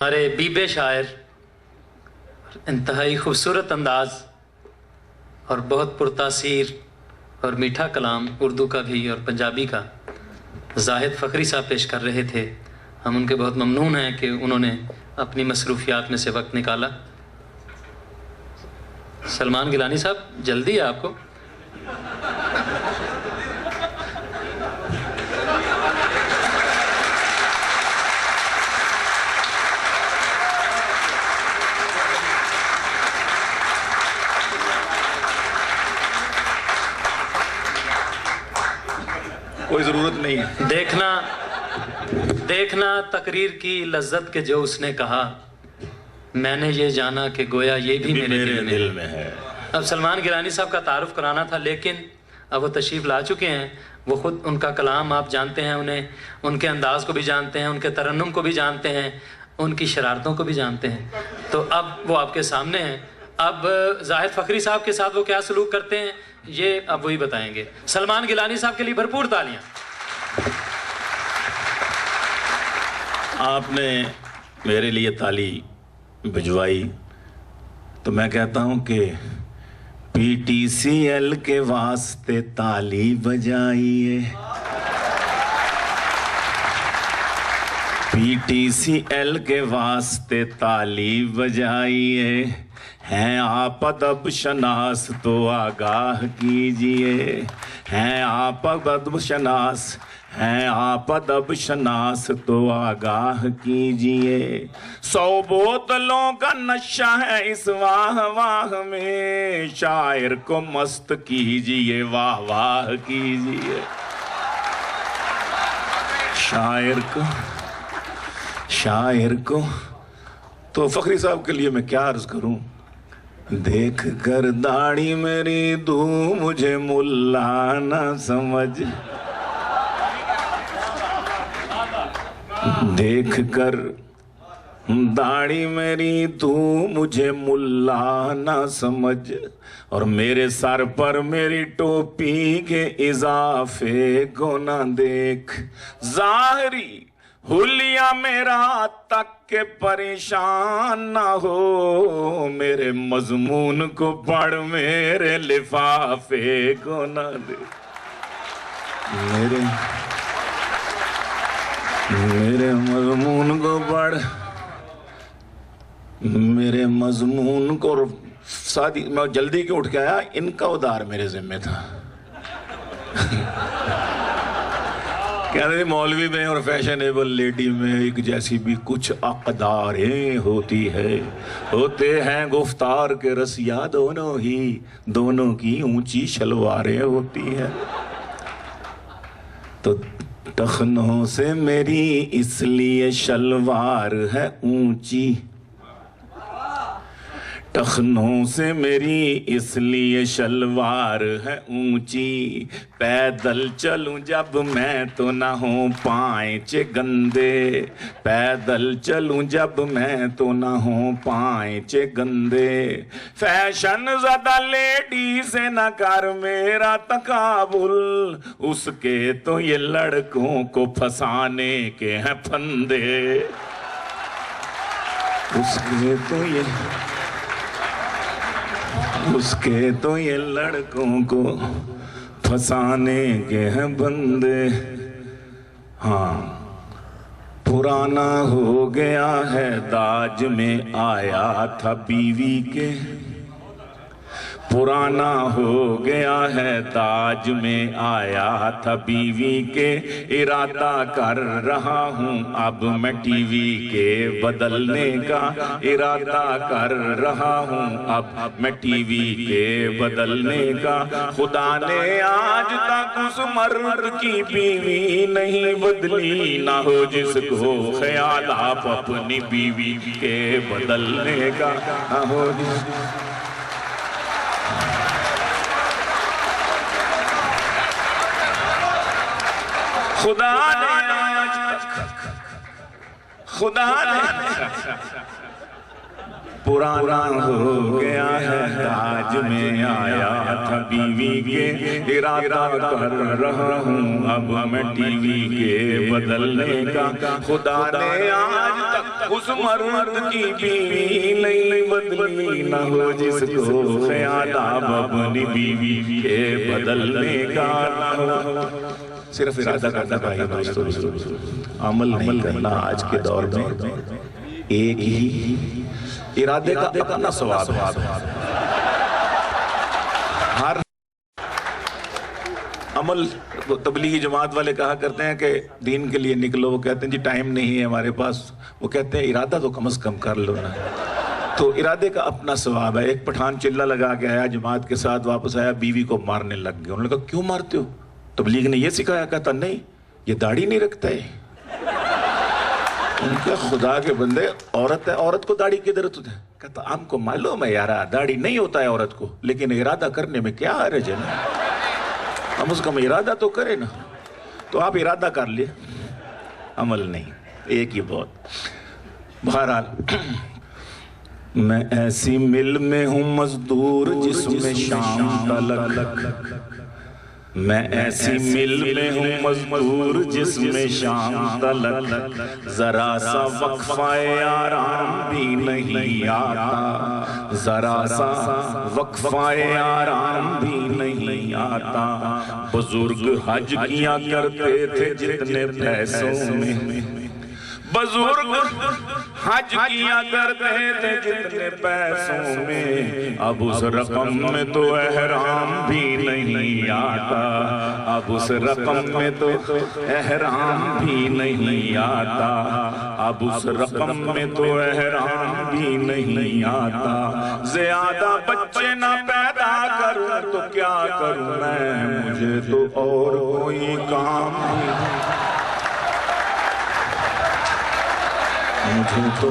हमारे बीबे शायर इंतहाई खूबसूरत अंदाज और बहुत पुरतासीर और मीठा कलाम उर्दू का भी और पंजाबी का जाहिद फ़खरी साहब पेश कर रहे थे। हम उनके बहुत ममनून हैं कि उन्होंने अपनी मसरूफियात में से वक्त निकाला। सलमान गिलानी साहब, जल्दी है आपको। कोई ज़रूरत नहीं है। देखना तकरीर की लज्जत के जो उसने कहा, मैंने ये जाना कि गोया ये भी मेरे दिल में है। अब सलमान गिलानी साहब का तारुफ कराना था, लेकिन अब वो तशरीफ़ ला चुके हैं। वो खुद, उनका कलाम आप जानते हैं, उन्हें उनके अंदाज़ को भी जानते हैं, उनके तरन्नुम को भी जानते हैं, उनकी शरारतों को भी जानते हैं। तो अब वो आपके सामने हैं। अब जाहिद फ़खरी साहब के साथ वो क्या सलूक करते हैं, ये अब वही बताएंगे। सलमान गिलानी साहब के लिए भरपूर तालियां। आपने मेरे लिए ताली भिजवाई तो मैं कहता हूं कि PTCL के वास्ते ताली बजाइए, PTCL के वास्ते ताली बजाइए। हैं आप अदब शनास तो आगाह कीजिए, हैं आप अदब शनास, हैं आप अदब शनास तो आगाह कीजिए। 100 बोतलों का नशा है इस वाह वाह में, शायर को मस्त कीजिए, वाह वाह कीजिए। शायर को तो फ़खरी साहब के लिए मैं क्या अर्ज करूं। देख कर दाढ़ी मेरी तू मुझे मुल्ला ना समझ, देख कर दाढ़ी मेरी तू मुझे मुल्ला ना समझ, और मेरे सर पर मेरी टोपी के इजाफे को ना देख। ज़ाहरी हुलिया मेरा तक के परेशान ना हो, मेरे मजमून को पढ़ मेरे लिफाफे को ना दे। मेरे मजमून को पढ़, मेरे मजमून को। शादी मैं जल्दी क्यों उठ के आया, इनका उधार मेरे जिम्मे था। कहते मौलवी में और फैशनेबल लेडी में एक जैसी भी कुछ अक़दारें होती है, होते हैं गुफ्तार के रसिया दोनों ही, दोनों की ऊंची शलवारें होती हैं। तो टखनों से मेरी इसलिए शलवार है ऊंची, टखनों से मेरी इसलिए शलवार है ऊंची। पैदल चलूं जब मैं तो ना हो पाँच गंदे, पैदल चलूं जब मैं तो ना हो पाँच गंदे। फैशन ज़्यादा लेडी से न कर मेरा तकाबुल, उसके तो ये लड़कों को फंसाने के हैं फंदे, उसके तो ये लड़कों को फंसाने के हैं बंदे। हाँ, पुराना हो गया है दाज में आया था बीवी के, पुराना हो गया है ताज में आया था बीवी के। इरादा कर रहा हूँ अब मैं टीवी के बदलने का, इरादा कर रहा हूँ अब मैं टीवी के बदलने का। खुदा ने आज तक उस मर्द की बीवी नहीं बदली, ना हो जिसको ख्याल आप अपनी बीवी के बदलने का, ना हो खुदा ने पुराना हो गया है, ताज में आया था बीवी के, इरादा कर रहा हूँ अब मैं टीवी के बदलने का। खुदा ने आज तक उस मर्द की बीवी नहीं बदली, न हो जिसको ख्याल अपनी बीवी के बदलने का। सिर्फ इरादा करना भाई दोस्तों, अमल नहीं करना। आज के दौर में एक ही इरादे का अपना स्वाब है। हर अमल, तबलीगी जमात वाले कहा करते हैं कि दीन के लिए निकलो, वो कहते हैं जी टाइम नहीं है हमारे पास। वो कहते हैं इरादा तो कम से कम कर लो ना। तो इरादे का अपना स्वाब है। एक पठान चिल्ला लगा के आया, जमात के साथ वापस आया, बीवी को मारने लग गया। उन्होंने कहा क्यों मारते हो? तबलीग ने ये सिखाया? कहता नहीं, ये दाढ़ी नहीं रखता है। उनके खुदा के बंदे, औरत है, औरत को दाढ़ी की जरूरत है? कहता हमको मालूम है यार, दाढ़ी नहीं होता है औरत को, लेकिन इरादा करने में क्या हर्ज है ना, हम उसका इरादा तो करें ना। तो आप इरादा कर लिए, अमल नहीं, एक ही बहुत। बहरहाल, मैं ऐसी मिल में हूँ मजदूर जिसमें शाम तलक, मैं ऐसी मिल में हूँ मजदूर जिसमें शाम तलक, जरा सा वक्फाए आराम भी नहीं आता, जरा सा वक्फाए आराम भी नहीं आता। बुजुर्ग हज किया करते थे जितने पैसों में, बुजुर्ग हज किया करते थे जितने पैसों में, अब उस रकम में तो एहराम भी नहीं आता, अब उस रकम में तो एहराम भी नहीं आता, अब उस रकम में तो एहराम भी नहीं आता। ज्यादा बच्चे ना पैदा करूं तो क्या करूं मैं, मुझे तो और कोई काम नहीं, मुझे तो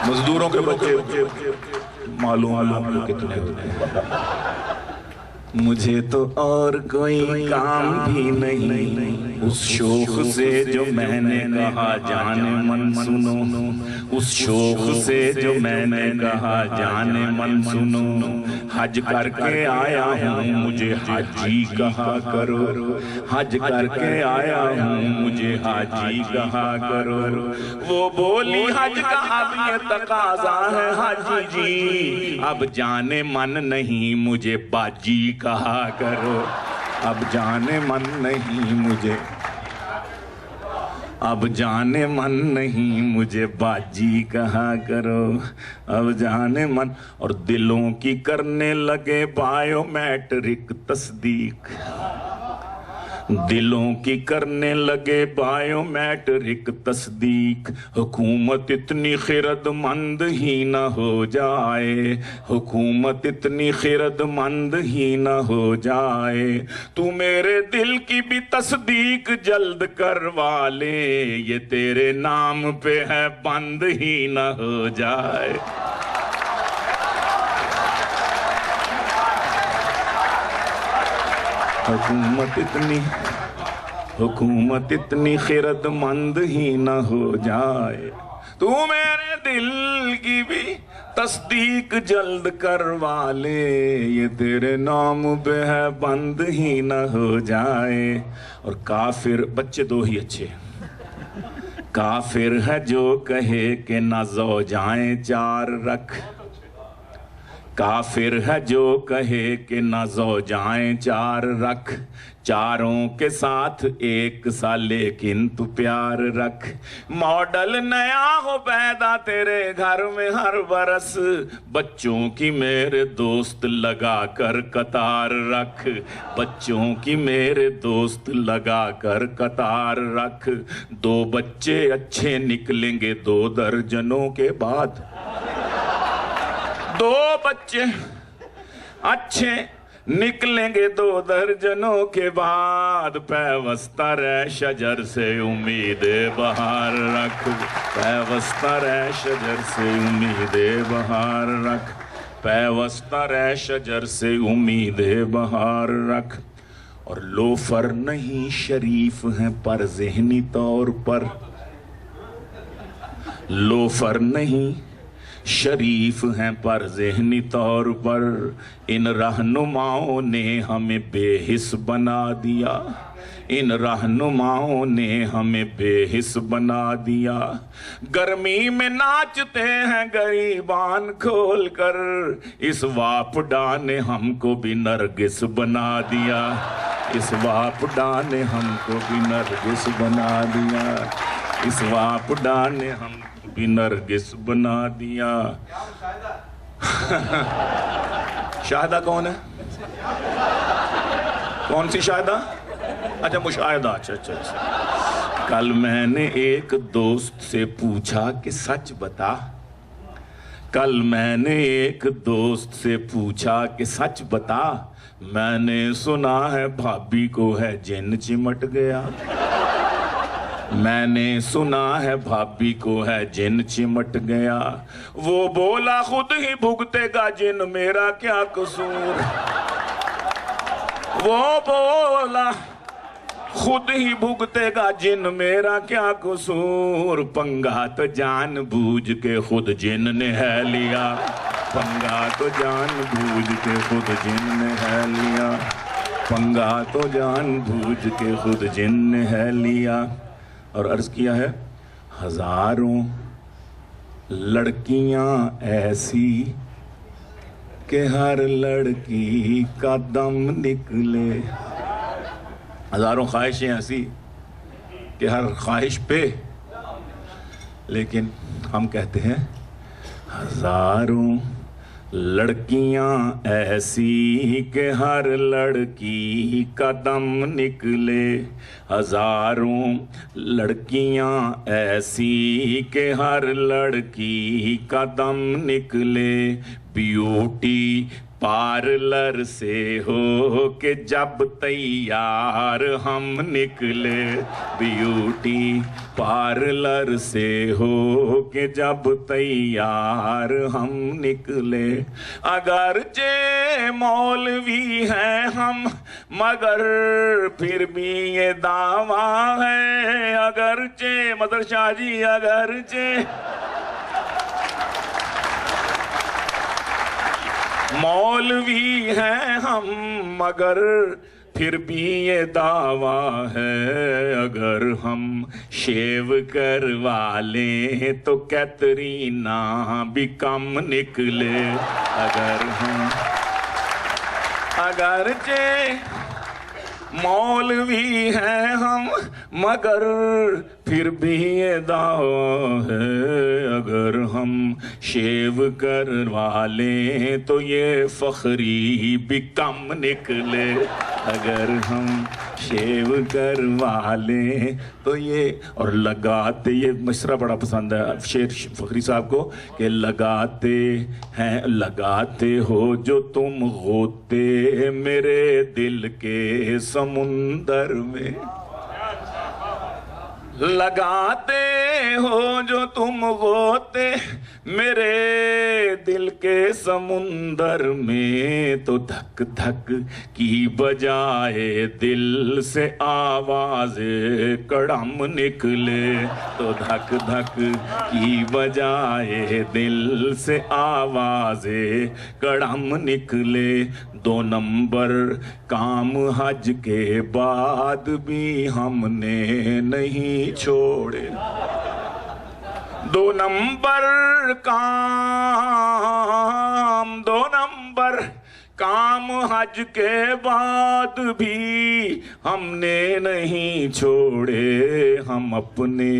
मजदूरों के बच्चे मालूम कितने होते हैं, मुझे तो और कोई काम भी नहीं। उस शौक से जो मैंने कहा जाने मन सुनो, उस शौक से जो मैंने कहा जाने मन सुनो, हज करके आया हूँ मुझे हाजी कहा करो, हज करके आया हूँ मुझे हाजी कहा करो। वो बोली हज का अब ये तकाजा है हाजी जी, अब जाने मन नहीं मुझे बाजी कहा करो, अब जाने मन नहीं मुझे, अब जाने मन नहीं मुझे बाजी कहा करो, अब जाने मन। और दिलों की करने लगे बायोमेट्रिक तस्दीक, दिलों की करने लगे बायोमेट्रिक तस्दीक। हुकूमत इतनी खिरदमंद ही न हो जाए, हुकूमत इतनी खिरदमंद ही न हो जाए। तू मेरे दिल की भी तस्दीक जल्द करवा ले, ये तेरे नाम पे है बंद ही न हो जाए। हुकूमत इतनी खिरदमंद ही न हो जाए। तू मेरे दिल की भी तस्दीक जल्द करवा ले, ये तेरे नाम पे है बंद ही न हो जाए। और काफिर, बच्चे दो ही अच्छे, काफिर है जो कहे कि ना ज़ौजाएं चार रख, काफिर है जो कहे कि ना ज़ौजाएं चार रख, चारों के साथ एक सा लेकिन तू प्यार रख। मॉडल नया हो पैदा तेरे घर में हर बरस, बच्चों की मेरे दोस्त लगा कर कतार रख, बच्चों की मेरे दोस्त लगा कर कतार रख। 2 बच्चे अच्छे निकलेंगे 2 दर्जनों के बाद, 2 बच्चे अच्छे निकलेंगे 2 दर्जनों के बाद। पैवस्ता रे शजर से उम्मीद बहार रख, पैवस्ता रे शजर से उम्मीद बहार रख, पैवस्ता रे शजर से उम्मीद बहार रख। और लोफर नहीं शरीफ हैं पर ज़हनी तौर पर, लोफर नहीं शरीफ हैं पर ज़हनी तौर पर इन रहनुमाओं ने हमें बेहिस बना दिया। इन रहनुमाओं ने हमें बेहिस बना दिया। गर्मी में नाचते हैं गरीबान खोल कर, इस वापडा ने हमको भी नरगिस बना दिया। इस वापडा ने हमको भी नरगिस बना दिया। इस वापडा ने हमको भी नरगिस बना दिया। शाहिदा कौन है? कौन सी शाहिदा? अच्छा मुशाहिदा। अच्छा। कल मैंने एक दोस्त से पूछा कि सच बता। कल मैंने एक दोस्त से पूछा कि सच बता, मैंने सुना है भाभी को है जिन चिमट गया। मैंने सुना है भाभी को है जिन चिमट गया। वो बोला खुद ही भुगतेगा जिन, मेरा क्या कसूर। वो बोला खुद ही भुगतेगा जिन, मेरा क्या कसूर। पंगा तो जान बूझ के खुद जिन ने है लिया। पंगा तो जान बूझ के खुद जिन ने है लिया। पंगा तो जान बूझ के खुद जिन ने है लिया। और अर्ज किया है, हजारों लड़कियां ऐसी कि हर लड़की का दम निकले। हजारों ख्वाहिशें ऐसी कि हर ख्वाहिश पे, लेकिन हम कहते हैं हजारों लड़कियां ऐसी कि हर लड़की का दम निकले। हजारों लड़कियां ऐसी कि हर लड़की का दम निकले। ब्यूटी पार्लर से हो के जब तैयार हम निकले। ब्यूटी पार्लर से हो के जब तैयार हम निकले। अगरचे मौलवी हैं हम मगर फिर भी ये दावा है। अगरचे मदर शाह जी, अगरचे मौलवी हैं हम मगर फिर भी ये दावा है। अगर हम शेव करवा लें तो कैटरीना भी कम निकले। अगर हम अगरचे मौलवी हैं हम मगर फिर भी ये दावा है। अगर हम शेव करवा लें तो ये फखरी भी कम निकले। अगर हम शेव करवा लें तो ये, और लगाते, ये मिसरा बड़ा पसंद है शेर फखरी साहब को, कि लगाते हैं लगाते हो जो तुम गोते मेरे दिल के समुंदर में। लगाते हो जो तुम गोते मेरे दिल के समुंदर में, तो धक धक की बजाए दिल से आवाज़े कड़म निकले। तो धक धक की बजाए दिल से आवाज़े कड़म निकले। 2 नंबर काम हज के बाद भी हमने नहीं छोड़े। 2 नंबर काम हज के बाद भी हमने नहीं छोड़े। हम अपने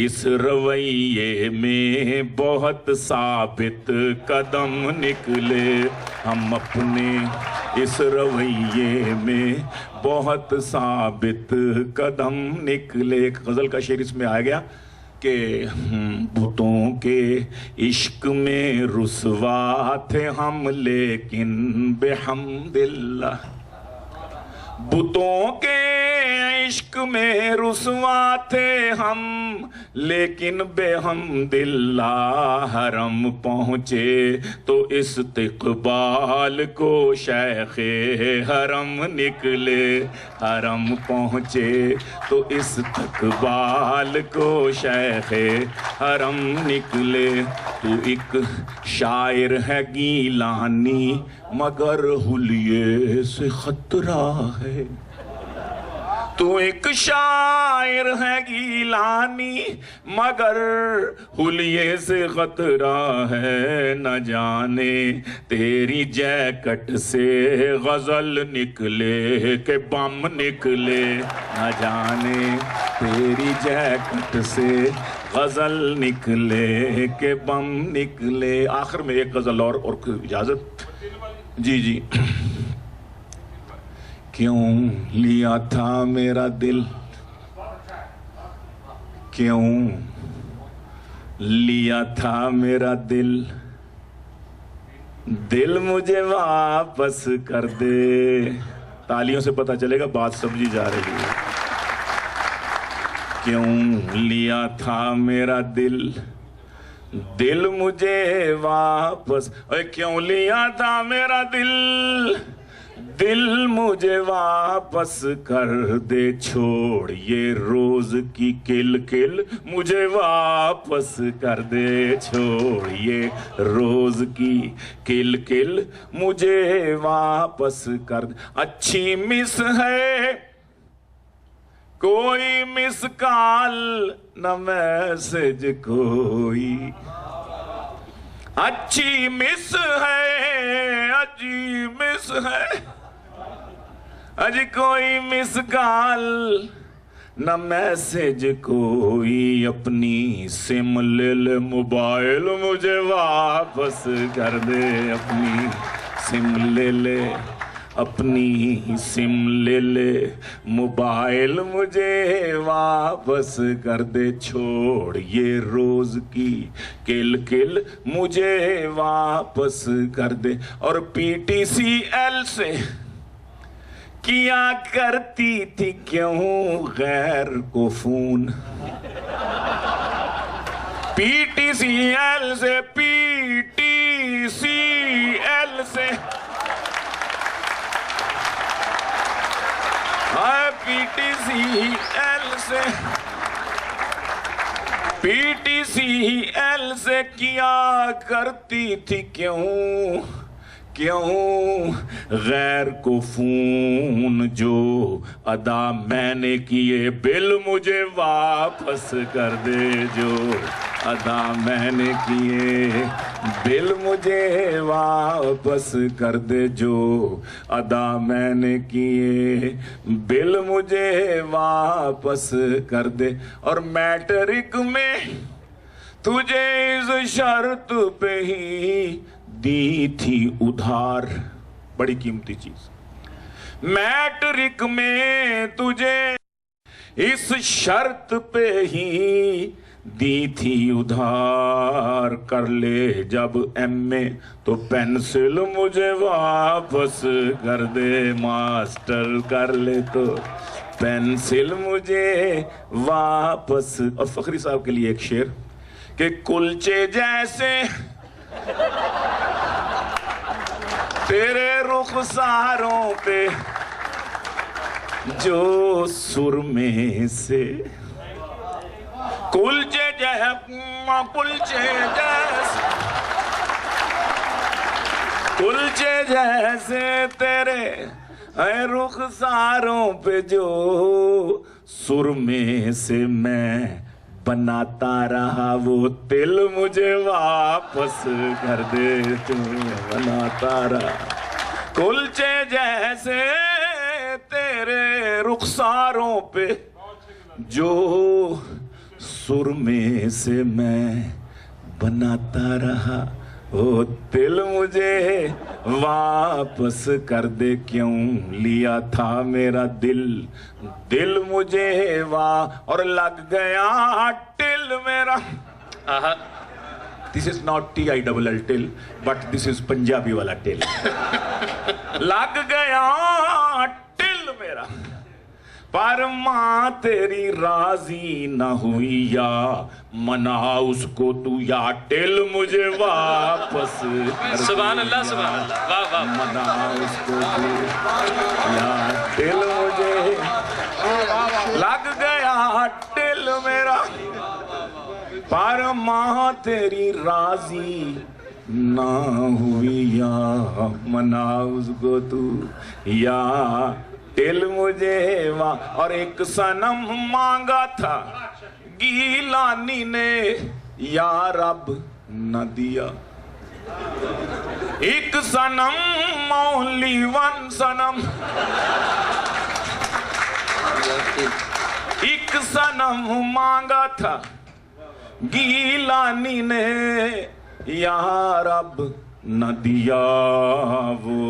इस रवैये में बहुत साबित कदम निकले। हम अपने इस रवैये में बहुत साबित कदम निकले। एक गज़ल का शेर इसमें आ गया कि भूतों के इश्क में रुसवा थे हम लेकिन बेहम्दिल्लाह। बुतों के इश्क में रुसवा थे हम, लेकिन बेहमदिल्ला हरम पहुंचे तो इस्तिकबाल को शेखे हरम निकले। हरम पहुंचे तो इस्तिकबाल को शेखे हरम निकले। तू एक शायर है गीलानी मगर हुलिये से खतरा है। तू एक शायर है गीलानी मगर हुलिये से खतरा है। न जाने तेरी जैकेट से गजल निकले के बम निकले। न जाने तेरी जैकेट से गजल निकले के बम निकले। आखिर में एक गजल और इजाजत। जी जी। क्यों लिया था मेरा दिल, क्यों लिया था मेरा दिल, दिल मुझे वापस कर दे। तालियों से पता चलेगा बात समझी जा रही है। क्यों लिया था मेरा दिल, दिल मुझे वापस। क्यों लिया था मेरा दिल, दिल मुझे वापस कर दे। छोड़ ये रोज की किल किल मुझे वापस कर दे। छोड़ ये रोज की किल किल मुझे वापस कर दे। अच्छी मिस है कोई मिस कॉल न मैसेज कोई। अच्छी मिस है अजी मिस है अजी कोई मिस कॉल न मैसेज कोई। अपनी सिम ले ले मोबाइल मुझे वापस कर दे। अपनी सिम ले ले अपनी सिम ले ले मोबाइल मुझे वापस कर दे। छोड़ ये रोज की किल किल मुझे वापस कर दे। और PTCL से किया करती थी क्यों गैर को फोन। PTCL से PTCL से PTCL से किया करती थी क्यों क्यों गैर को फोन। जो अदा मैंने किए बिल मुझे वापस कर दे। जो अदा मैंने किए बिल मुझे वापस कर दे। जो अदा मैंने किए बिल मुझे वापस कर दे। और मैट्रिक में तुझे इस शर्त पे ही दी थी उधार। बड़ी कीमती चीज। मैट्रिक में तुझे इस शर्त पे ही दी थी उधार। कर ले जब MA तो पेंसिल मुझे वापस कर दे। मास्टर कर ले तो पेंसिल मुझे वापस। और फखरी साहब के लिए एक शेर कि कुलचे जैसे तेरे रुखसारों पे जो सुरमे से कुलचे जैसे तेरे रुखसारों पे जो सुरमे से मैं बनाता रहा वो तिल मुझे वापस कर दे। तू बनाता रहा कुलचे जैसे तेरे रुखसारों पे जो सुरमे से मैं बनाता रहा वो तिल मुझे वापस कर दे। क्यों लिया था मेरा दिल, दिल मुझे और लग गया टिल मेरा। This is not TILL till but this is Punjabi वाला टिल। लग गया टिल मेरा, पर माँ तेरी राजी न हुई या मना उसको तू, या टिल मुझे वापस। सुभान अल्लाह, सुभान अल्लाह, वाह वाह। मना उसको तू, या टिल मुझे लग गया टिल मेरा, पर माँ तेरी राजी ना हुई या मना उसको तू, या टिल मुझे वाह। और एक सनम मांगा था गीलानी ने, या रब न दिया। एक सनम ओनली वन सनम, एक सनम मांगा था गीलानी ने, या रब न दिया। वो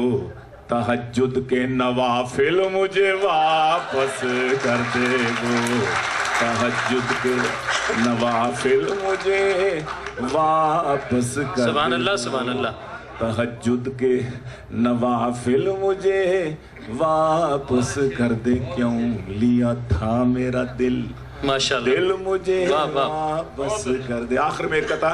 तहज्जुद के नवाफिल मुझे वापस कर दे, वो तहज्जुद के नवाफिल मुझे वापस कर दे। सुभान अल्लाह, सुभान अल्लाह। तहज्जुद के नवाफिल मुझे वापस कर दे, क्यों लिया था मेरा दिल, माशाअल्लाह, दिल मुझे वाह, वाह। वापस कर दे। आखिर में कथा,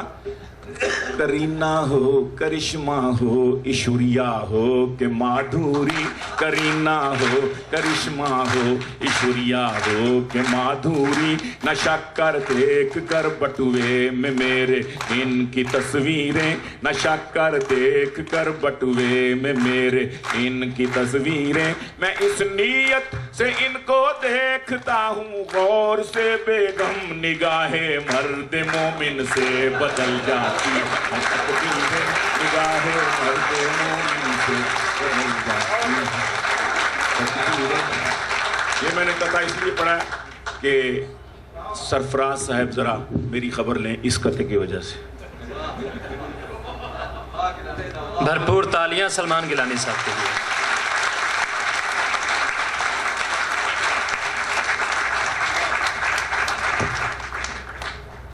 करीना हो करिश्मा हो ईश्वरिया हो के माधुरी, करीना हो करिश्मा हो ईश्वरिया हो के माधुरी, नशा कर देख कर बटुए में मेरे इनकी तस्वीरें, नशा कर देख कर बटुए में मेरे इनकी तस्वीरें। मैं इस नीयत से इनको देखता हूँ गौर से, बेगम निगाहे मर्द मोमिन से बदल जाती, निगाहे मर्द मोमिन से बदल जाती। ये मैंने कथा इसलिए पढ़ा कि सरफराज साहब जरा मेरी खबर लें इस कथे की वजह से। भरपूर तालियां सलमान गिलानी साहब के लिए।